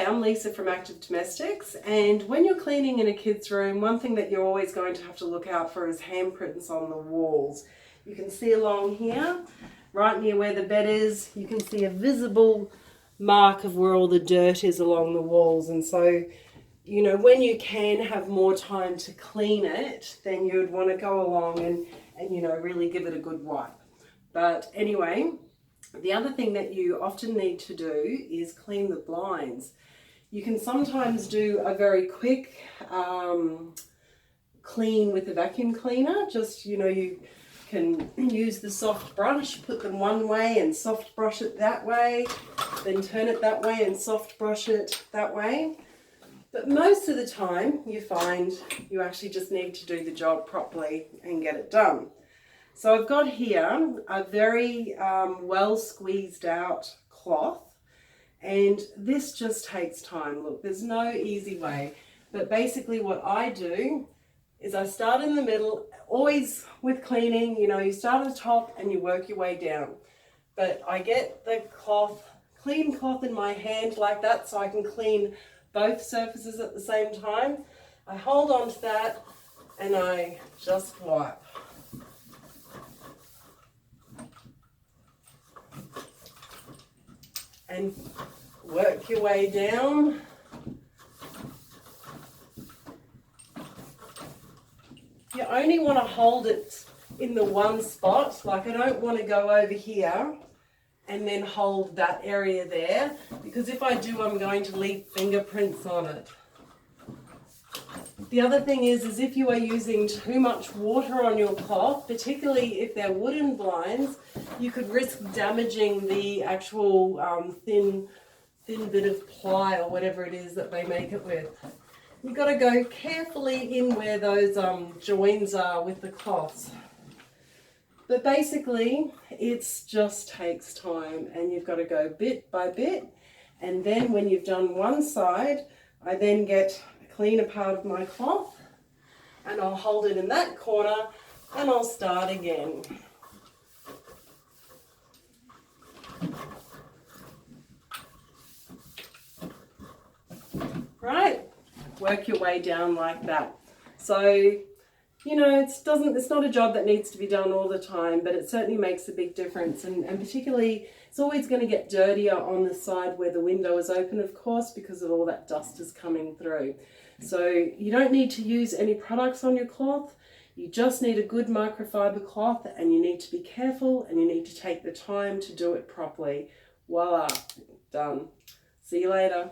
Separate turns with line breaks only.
I'm Lisa from Active Domestics, and when you're cleaning in a kid's room, one thing that you're always going to have to look out for is handprints on the walls. You can see along here, right near where the bed is, you can see a visible mark of where all the dirt is along the walls. And so, you know, when you can have more time to clean it, then you would want to go along and you know, really give it a good wipe. But anyway, the other thing that you often need to do is clean the blinds. You can sometimes do a very quick clean with the vacuum cleaner. Just, you know, you can use the soft brush, put them one way and soft brush it that way, then turn it that way and soft brush it that way. But most of the time you find you actually just need to do the job properly and get it done. So I've got here a very well squeezed out cloth, and this just takes time. Look, there's no easy way, but basically what I do is I start in the middle. Always with cleaning, you know, you start at the top and you work your way down. But I get the cloth, clean cloth in my hand like that so I can clean both surfaces at the same time. I hold on to that and I just wipe. And work your way down. You only want to hold it in the one spot. Like, I don't want to go over here and then hold that area there, because if I do, I'm going to leave fingerprints on it. The other thing is if you are using too much water on your cloth, particularly if they're wooden blinds, you could risk damaging the actual thin bit of ply or whatever it is that they make it with. You've got to go carefully in where those joins are with the cloths. But basically, it just takes time, and you've got to go bit by bit. And then when you've done one side, I then get a cleaner part of my cloth and I'll hold it in that corner and I'll start again. Right? Work your way down like that. So, you know, it's not a job that needs to be done all the time, but it certainly makes a big difference. And particularly, it's always going to get dirtier on the side where the window is open, of course, because of all that dust is coming through. So you don't need to use any products on your cloth. You just need a good microfiber cloth, and you need to be careful and you need to take the time to do it properly. Voila, done. See you later.